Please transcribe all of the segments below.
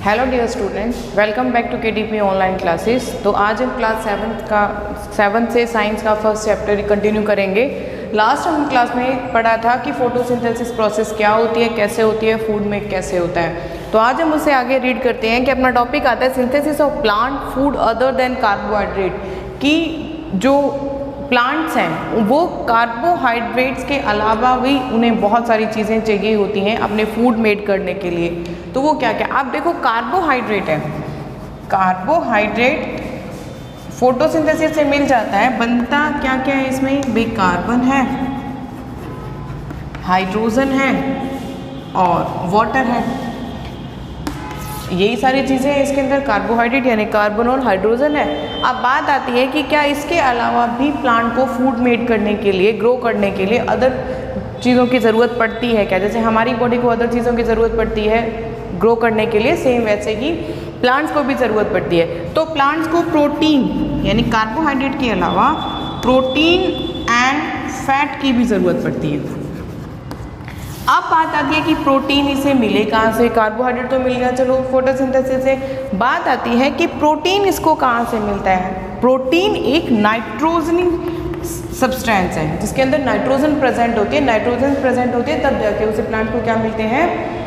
Hello dear students, welcome back to KTP online classes. तो आज हम क्लास सेवन्थ से साइंस का फर्स्ट चैप्टर कंटिन्यू करेंगे। लास्ट हम क्लास में पढ़ा था कि फोटोसिंथेसिस प्रोसेस क्या होती है, कैसे होती है, फूड में कैसे होता है। तो आज हम उससे आगे रीड करते हैं कि अपना टॉपिक आता है synthesis of plant food other than carbohydrate, कि जो प्लांट्स हैं वो कार्बोहाइड्रेट्स के अलावा भी उन्हें बहुत सारी चीज़ें चाहिए होती हैं अपने फूड मेड करने के लिए। तो वो क्या क्या, आप देखो कार्बोहाइड्रेट है, कार्बोहाइड्रेट फोटोसिंथेसिस से मिल जाता है। बनता क्या क्या है इसमें भाई, कार्बन है, हाइड्रोजन है और वाटर है। यही सारी चीज़ें हैं इसके अंदर, कार्बोहाइड्रेट यानी कार्बन और हाइड्रोजन है। अब बात आती है कि क्या इसके अलावा भी प्लांट को फूड मेड करने के लिए, ग्रो करने के लिए अदर चीज़ों की ज़रूरत पड़ती है क्या? जैसे हमारी बॉडी को अदर चीज़ों की ज़रूरत पड़ती है ग्रो करने के लिए, सेम वैसे ही प्लांट्स को भी ज़रूरत पड़ती है। तो प्लांट्स को प्रोटीन यानी कार्बोहाइड्रेट के अलावा प्रोटीन एंड फैट की भी ज़रूरत पड़ती है। अब बात आती है कि प्रोटीन इसे मिले कहाँ से? कार्बोहाइड्रेट तो मिल गया, चलो फोटोसिंथेसिस से। बात आती है कि प्रोटीन इसको कहाँ से मिलता है? प्रोटीन एक नाइट्रोजनिक सब्सटेंस है जिसके अंदर नाइट्रोजन प्रेजेंट होती है। नाइट्रोजन प्रेजेंट होती है तब जाके उसे प्लांट को क्या मिलते हैं?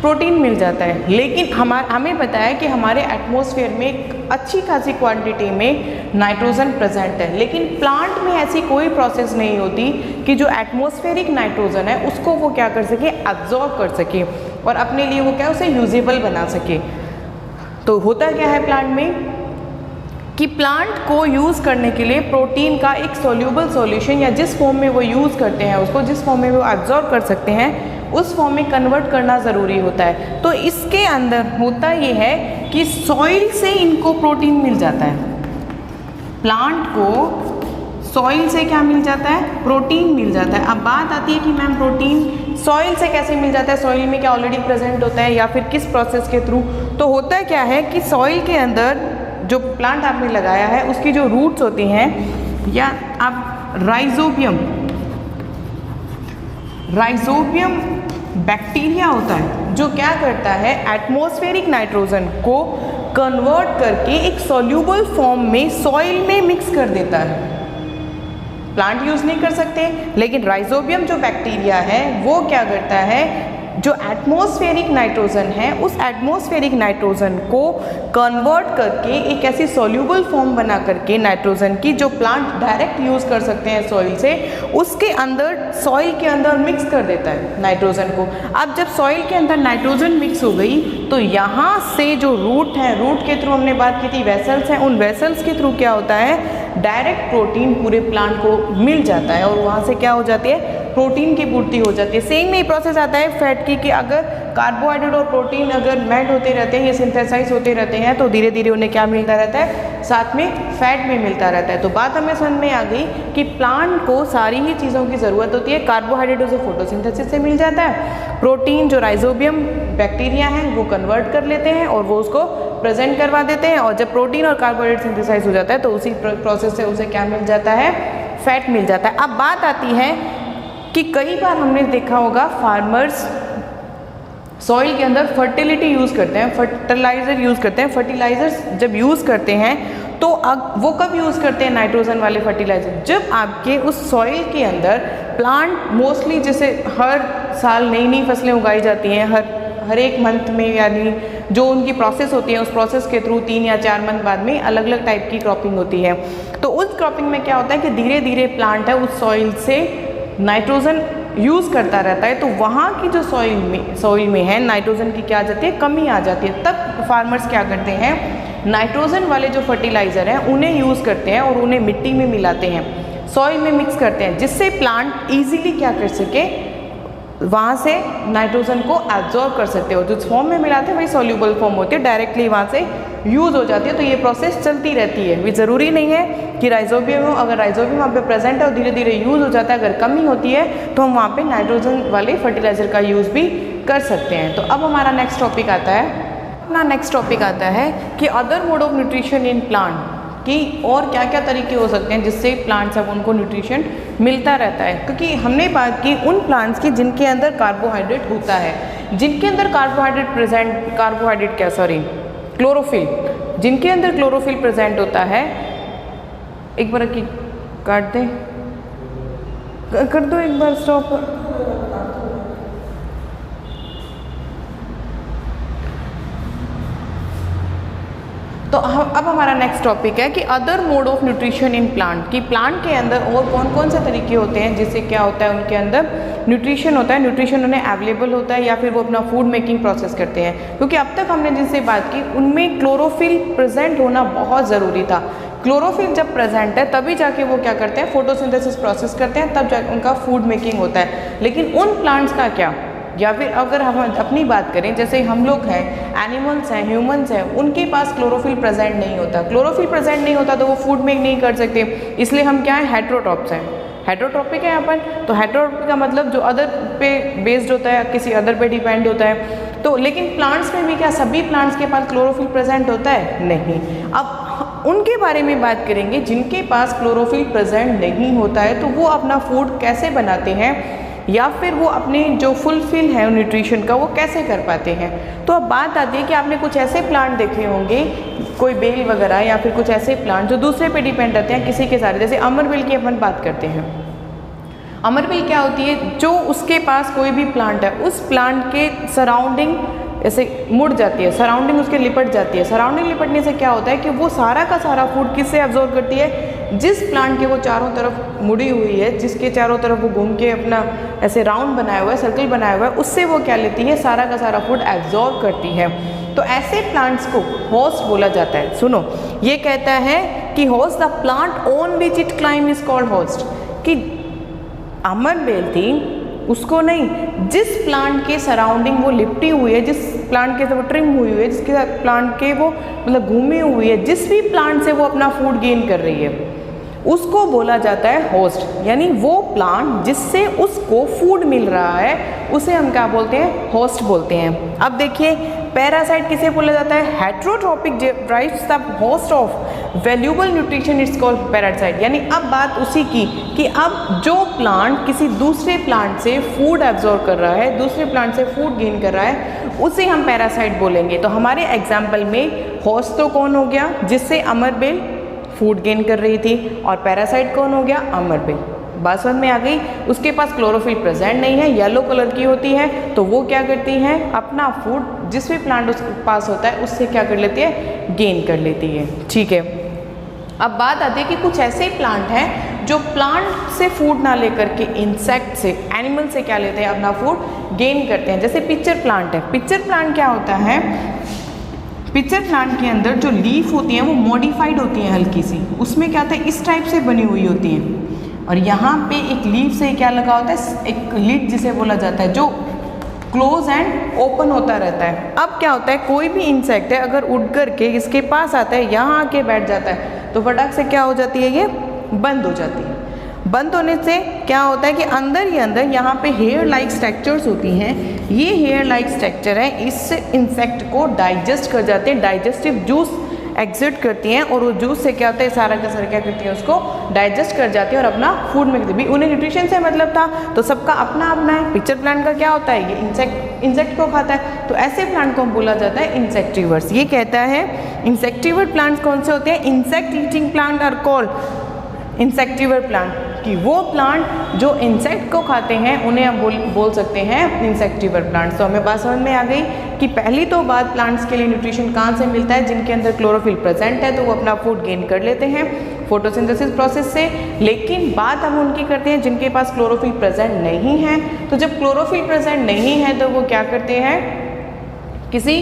प्रोटीन मिल जाता है। लेकिन हमें पता है कि हमारे एटमॉस्फेयर में एक अच्छी खासी क्वांटिटी में नाइट्रोजन प्रेजेंट है, लेकिन प्लांट में ऐसी कोई प्रोसेस नहीं होती कि जो एटमॉस्फेरिक नाइट्रोजन है उसको वो क्या कर सके, एब्जॉर्ब कर सके और अपने लिए वो क्या उसे यूजेबल बना सके। तो होता क्या है प्लांट में कि प्लांट को यूज़ करने के लिए प्रोटीन का एक सोल्यूबल सॉल्यूशन या जिस फॉर्म में वो यूज़ करते हैं उसको, जिस फॉर्म में वो एब्जॉर्ब कर सकते हैं उस फॉर्म में कन्वर्ट करना ज़रूरी होता है। तो इसके अंदर होता ये है कि सॉइल से इनको प्रोटीन मिल जाता है। प्लांट को सॉइल से क्या मिल जाता है? प्रोटीन मिल जाता है। अब बात आती है कि मैम प्रोटीन सॉइल से कैसे मिल जाता है? सॉइल में क्या ऑलरेडी प्रेजेंट होता है या फिर किस प्रोसेस के थ्रू? तो होता क्या है कि सॉइल के अंदर जो प्लांट आपने लगाया है उसकी जो रूट्स होती हैं, या आप राइजोबियम बैक्टीरिया होता है जो क्या करता है, एटमॉस्फेरिक नाइट्रोजन को कन्वर्ट करके एक सॉल्यूबल फॉर्म में सॉइल में मिक्स कर देता है। प्लांट यूज नहीं कर सकते, लेकिन राइजोबियम जो बैक्टीरिया है वो क्या करता है, जो एटमॉस्फेरिक नाइट्रोजन है उस एटमॉस्फेरिक नाइट्रोजन को कन्वर्ट करके एक ऐसी सॉल्यूबल फॉर्म बना करके नाइट्रोजन की, जो प्लांट डायरेक्ट यूज़ कर सकते हैं सॉइल से, उसके अंदर सॉइल के अंदर मिक्स कर देता है नाइट्रोजन को। अब जब सॉइल के अंदर नाइट्रोजन मिक्स हो गई तो यहाँ से जो रूट है, रूट के थ्रू हमने बात की थी वेसल्स हैं, उन वेसल्स के थ्रू क्या होता है, डायरेक्ट प्रोटीन पूरे प्लांट को मिल जाता है और वहाँ से क्या हो जाती है, प्रोटीन की पूर्ति हो जाती है। सेम ही प्रोसेस आता है फैट की, कि अगर कार्बोहाइड्रेट और प्रोटीन अगर मेल्ट होते रहते हैं, ये सिंथेसाइज होते रहते हैं, तो धीरे धीरे उन्हें क्या मिलता रहता है, साथ में फैट भी मिलता रहता है। तो बात हमें समझ में आ गई कि प्लांट को सारी ही चीज़ों की ज़रूरत होती है। कार्बोहाइड्रेट उसे फोटोसिंथेसिस से मिल जाता है, प्रोटीन जो राइजोबियम बैक्टीरिया है वो कन्वर्ट कर लेते हैं और वो उसको प्रेजेंट करवा देते हैं, और जब प्रोटीन और कार्बोहाइड्रेट सिंथेसाइज हो जाता है तो उसी प्रोसेस से उसे क्या मिल जाता है, फैट मिल जाता है। अब बात आती है कि कई बार हमने देखा होगा फार्मर्स सॉइल के अंदर फर्टिलिटी यूज़ करते हैं, फर्टिलाइज़र यूज़ करते हैं। फर्टिलाइज़र्स जब यूज़ करते हैं तो वो कब यूज़ करते हैं नाइट्रोजन वाले फर्टिलाइज़र? जब आपके उस सॉइल के अंदर प्लांट मोस्टली, जैसे हर साल नई नई फसलें उगाई जाती हैं, हर एक मंथ में, यानी जो उनकी प्रोसेस होती है उस प्रोसेस के थ्रू 3 या 4 मंथ बाद में अलग अलग टाइप की क्रॉपिंग होती है। तो उस क्रॉपिंग में क्या होता है कि धीरे धीरे प्लांट है उस सॉइल से नाइट्रोजन यूज़ करता रहता है, तो वहाँ की जो सॉइल में है नाइट्रोजन की क्या आ जाती है, कमी आ जाती है। तब फार्मर्स क्या करते हैं, नाइट्रोजन वाले जो फर्टिलाइज़र हैं उन्हें यूज़ करते हैं और उन्हें मिट्टी में मिलाते हैं, सॉइल में मिक्स करते हैं, जिससे प्लांट ईजिली क्या कर सके, वहाँ से नाइट्रोजन को एब्जॉर्ब कर सकते हो। जिस फॉर्म में मिलाते हैं वही सॉल्यूबल फॉर्म होती है, डायरेक्टली वहाँ से यूज़ हो जाती है। तो ये प्रोसेस चलती रहती है, भी ज़रूरी नहीं है कि राइजोबियम हो, अगर राइजोबियम वहाँ पे प्रेजेंट है और धीरे धीरे यूज़ हो जाता है, अगर कमी होती है तो हम वहाँ पे नाइट्रोजन वाले फर्टिलाइज़र का यूज़ भी कर सकते हैं। तो अब हमारा नेक्स्ट टॉपिक आता है, अपना नेक्स्ट टॉपिक आता है कि other mode of nutrition in plant, कि और क्या क्या तरीके हो सकते हैं जिससे प्लांट्स अब उनको न्यूट्रिशन मिलता रहता है। क्योंकि हमने बात की उन प्लांट्स की जिनके अंदर कार्बोहाइड्रेट होता है, जिनके अंदर क्लोरोफिल, जिनके अंदर क्लोरोफिल प्रेजेंट होता है, एक बार की काट दे, कर दो एक बार स्टॉप। तो अब हमारा नेक्स्ट टॉपिक है कि other mode of nutrition in plant, कि प्लांट के अंदर और कौन कौन से तरीके होते हैं जिससे क्या होता है उनके अंदर न्यूट्रिशन होता है, न्यूट्रिशन उन्हें अवेलेबल होता है या फिर वो अपना फूड मेकिंग प्रोसेस करते हैं। क्योंकि अब तक हमने जिनसे बात की उनमें क्लोरोफिल प्रेजेंट होना बहुत ज़रूरी था। क्लोरोफिल जब प्रेजेंट है तभी जाके वो क्या करते हैं, फोटोसिंथेसिस प्रोसेस करते हैं, तब जाके उनका फूड मेकिंग होता है। लेकिन उन प्लांट्स का क्या, या फिर अगर हम अपनी बात करें, जैसे हम लोग हैं, एनिमल्स हैं, ह्यूमंस हैं, उनके पास क्लोरोफिल प्रेजेंट नहीं होता। क्लोरोफिल प्रेजेंट नहीं होता तो वो फूड मेक नहीं कर सकते, इसलिए हम क्या है, हेट्रोट्रॉप्स हैं, हेट्रोट्रॉपिक है अपन। तो हेट्रोट्रॉपिक का मतलब जो अदर पे बेस्ड होता है, किसी अदर पे डिपेंड होता है। तो लेकिन प्लांट्स में भी क्या सभी प्लांट्स के पास क्लोरोफिल प्रेजेंट होता है? नहीं। अब उनके बारे में बात करेंगे जिनके पास क्लोरोफिल प्रेजेंट नहीं होता है, तो वो अपना फूड कैसे बनाते हैं या फिर वो अपने जो फुलफिल है न्यूट्रिशन का वो कैसे कर पाते हैं। तो अब बात आती है कि आपने कुछ ऐसे प्लांट देखे होंगे, कोई बेल वगैरह या फिर कुछ ऐसे प्लांट जो दूसरे पे डिपेंड रहते हैं किसी के सारे, जैसे अमरबेल की अपन बात करते हैं। अमरबेल क्या होती है, जो उसके पास कोई भी प्लांट है उस प्लांट के सराउंडिंग ऐसे मुड़ जाती है, सराउंडिंग उसके लिपट जाती है। सराउंडिंग लिपटने से क्या होता है कि वो सारा का सारा फूड किससे एब्जॉर्ब करती है, जिस प्लांट के वो चारों तरफ मुड़ी हुई है, जिसके चारों तरफ वो घूम के अपना ऐसे राउंड बनाया हुआ है, सर्कल बनाया हुआ है, उससे वो क्या लेती है, सारा का सारा फूड एब्जॉर्ब करती है। तो ऐसे प्लांट्स को होस्ट बोला जाता है। सुनो, ये कहता है कि host the plant on which it climb is called host, कि अमरबेल थी उसको नहीं, जिस प्लांट के सराउंडिंग वो लिपटी हुई है, जिस प्लांट के से वो ट्रिम हुई है, जिसके साथ प्लांट के वो मतलब घूमी हुई है, जिस भी प्लांट से वो अपना फूड गेन कर रही है उसको बोला जाता है होस्ट। यानी वो प्लांट जिससे उसको फूड मिल रहा है उसे हम क्या बोलते हैं, होस्ट बोलते हैं। अब देखिए पैरासाइट किसे बोला जाता है, heterotrophic drives the host of valuable nutrition it's called parasite. यानी अब बात उसी की कि अब जो प्लांट किसी दूसरे प्लांट से फूड एब्जॉर्ब कर रहा है, दूसरे प्लांट से फूड गेन कर रहा है, उसे हम पैरासाइट बोलेंगे। तो हमारे एग्जाम्पल में होस्ट तो कौन हो गया, जिससे अमरबेल फूड गेन कर रही थी, और पैरासाइट कौन हो गया, अमरबेल। बात समझ में आ गई। उसके पास क्लोरोफिल प्रेजेंट नहीं है, येलो कलर की होती है, तो वो क्या करती हैं, अपना फूड जिस भी प्लांट उसके पास होता है उससे क्या कर लेती है, गेन कर लेती है। ठीक है, अब बात आती है कि कुछ ऐसे प्लांट हैं जो प्लांट से फूड ना लेकर के इंसेक्ट से, एनिमल से क्या लेते हैं, अपना फूड गेन करते हैं। जैसे पिक्चर प्लांट है। पिक्चर प्लांट क्या होता है, पिक्चर प्लांट के अंदर जो लीफ होती हैं वो मॉडिफाइड होती हैं हल्की सी, उसमें क्या होता है, इस टाइप से बनी हुई होती हैं, और यहाँ पे एक लीफ से क्या लगा होता है, एक लिड जिसे बोला जाता है, जो क्लोज एंड ओपन होता रहता है। अब क्या होता है, कोई भी इंसेक्ट है अगर उड़ करके इसके पास आता है, यहाँ आके बैठ जाता है, तो फटाक से क्या हो जाती है, ये बंद हो जाती है। बंद होने से क्या होता है कि अंदर ही अंदर यहाँ पे हेयर लाइक स्ट्रक्चर्स होती हैं, ये हेयर लाइक स्ट्रक्चर है, इस इंसेक्ट को डाइजेस्ट कर जाते हैं, डाइजेस्टिव जूस एग्जिट करती हैं, और वो जूस से क्या होता है, सारा का सारा क्या करती हैं, उसको डाइजेस्ट कर जाती है और अपना फूड में करती है। उन्हें न्यूट्रिशन से मतलब था, तो सबका अपना अपना है। पिक्चर प्लांट का क्या होता है, ये इंसेक्ट को खाता है, तो ऐसे प्लांट को बोला जाता है इंसेक्टिवर्स। ये कहता है इंसेक्टिवर प्लांट्स कौन से होते हैं, insect eating plant are called insectivore plant, कि वो प्लांट जो इंसेक्ट को खाते हैं उन्हें हम बोल सकते हैं इंसेक्टिवर प्लांट्स। तो हमें बात समझ में आ गई कि पहली तो बात प्लांट्स के लिए न्यूट्रिशन कहाँ से मिलता है, जिनके अंदर क्लोरोफिल प्रेजेंट है तो वो अपना फूड गेन कर लेते हैं फोटोसिंथेसिस प्रोसेस से। लेकिन बात हम उनकी करते हैं जिनके पास क्लोरोफिल प्रेजेंट नहीं है। तो जब क्लोरोफिल प्रेजेंट नहीं है तो वो क्या करते हैं, किसी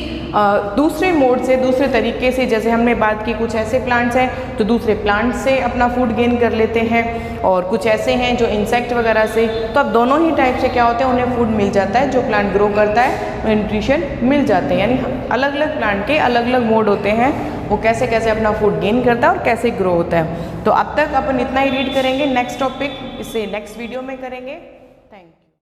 दूसरे मोड से, दूसरे तरीके से, जैसे हमने बात की कुछ ऐसे प्लांट्स हैं तो दूसरे प्लांट से अपना फूड गेन कर लेते हैं, और कुछ ऐसे हैं जो इंसेक्ट वगैरह से। तो अब दोनों ही टाइप से क्या होते हैं, उन्हें फूड मिल जाता है, जो प्लांट ग्रो करता है उन्हें न्यूट्रिशन मिल जाते हैं। यानी अलग अलग प्लांट के अलग अलग मोड होते हैं, वो कैसे कैसे अपना फूड गेन करता है और कैसे ग्रो होता है। तो अब तक अपन इतना ही रीड करेंगे, नेक्स्ट टॉपिक इससे नेक्स्ट वीडियो में करेंगे।